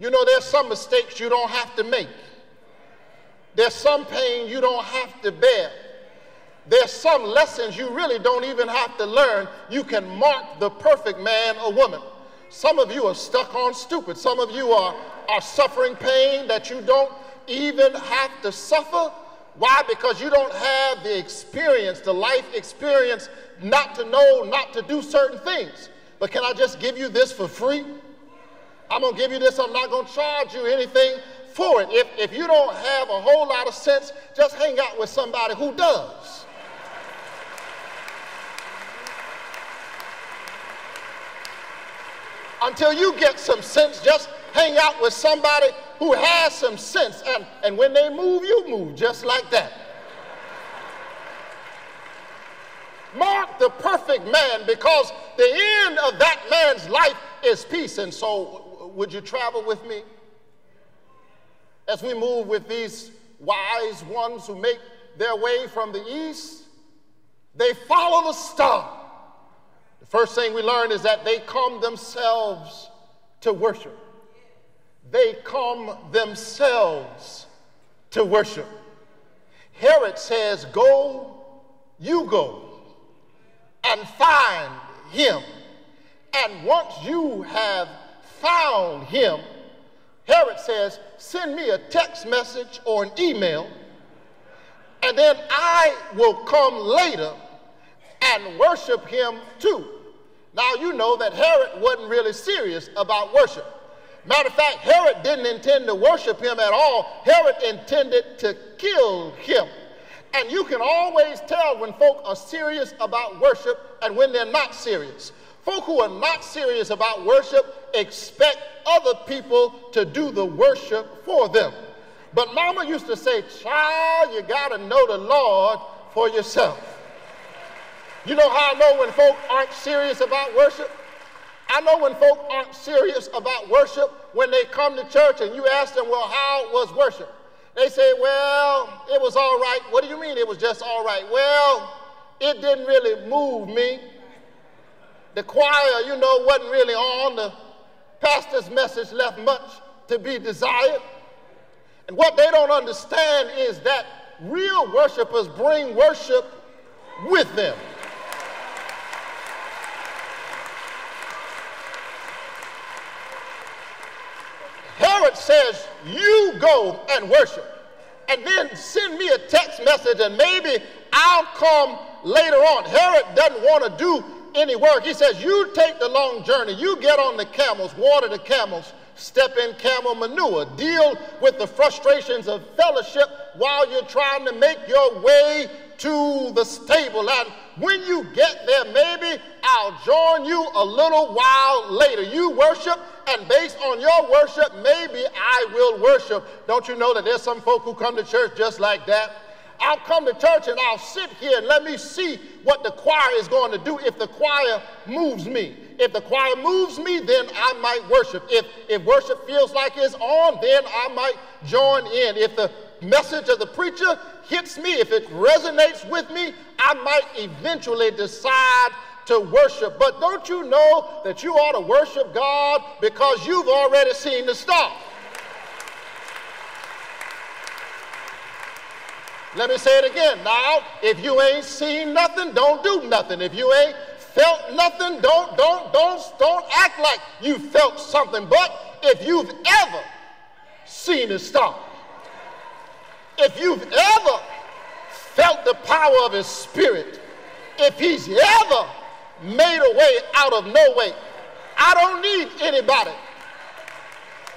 You know, there's some mistakes you don't have to make. There's some pain you don't have to bear. There's some lessons you really don't even have to learn. You can mark the perfect man or woman. Some of you are stuck on stupid. Some of you are suffering pain that you don't even have to suffer. Why? Because you don't have the experience, the life experience, not to know, not to do certain things. But can I just give you this for free? I'm going to give you this. I'm not going to charge you anything for it. If you don't have a whole lot of sense, just hang out with somebody who does. Until you get some sense, just hang out with somebody who has some sense. And when they move, you move just like that. Mark the perfect man, because the end of that man's life is peace. And so would you travel with me as we move with these wise ones who make their way from the east? They follow the star. The first thing we learn is that they come themselves to worship. They come themselves to worship. Herod says, go, you go, and find him. And once you have found him, Herod says, send me a text message or an email, and then I will come later and worship him too. Now you know that Herod wasn't really serious about worship. Matter of fact, Herod didn't intend to worship him at all. Herod intended to kill him. And you can always tell when folk are serious about worship and when they're not serious. Folk who are not serious about worship expect other people to do the worship for them. But Mama used to say, child, you got to know the Lord for yourself. You know how I know when folk aren't serious about worship? I know when folk aren't serious about worship when they come to church and you ask them, well, how was worship? They say, well, it was all right. What do you mean it was just all right? Well, it didn't really move me. The choir, you know, wasn't really on. The pastor's message left much to be desired. And what they don't understand is that real worshipers bring worship with them. Herod says, you go and worship, and then send me a text message and maybe I'll come later on. Herod doesn't want to do any work. He says, you take the long journey, you get on the camels, water the camels, step in camel manure, deal with the frustrations of fellowship while you're trying to make your way to the stable. And when you get there, maybe I'll join you a little while later. You worship, and based on your worship, maybe I will worship. Don't you know that there's some folk who come to church just like that? I'll come to church and I'll sit here and let me see what the choir is going to do if the choir moves me. If the choir moves me, then I might worship. If worship feels like it's on, then I might join in. If the message of the preacher hits me, if it resonates with me, I might eventually decide to worship. But don't you know that you ought to worship God because you've already seen the star? Let me say it again. Now, if you ain't seen nothing, don't do nothing. If you ain't felt nothing, don't act like you felt something. But if you've ever seen a star, if you've ever felt the power of his spirit, if he's ever made a way out of no way, I don't need anybody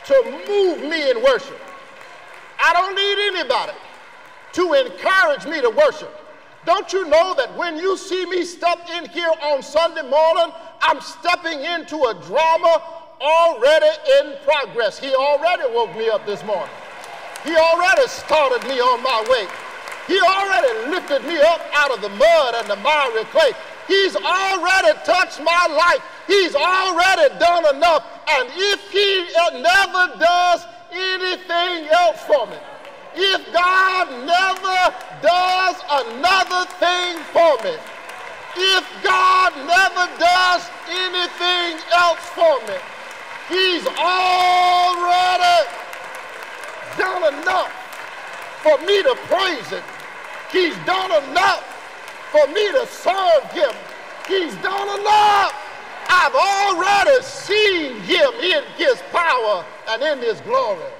to move me in worship. I don't need anybody to encourage me to worship. Don't you know that when you see me step in here on Sunday morning, I'm stepping into a drama already in progress. He already woke me up this morning. He already started me on my way. He already lifted me up out of the mud and the miry clay. He's already touched my life. He's already done enough. And if he never does anything else for me, if God never does another thing for me, if God never does anything else for me, he's already for me to praise him. He's done enough for me to serve him. He's done enough. I've already seen him in his power and in his glory.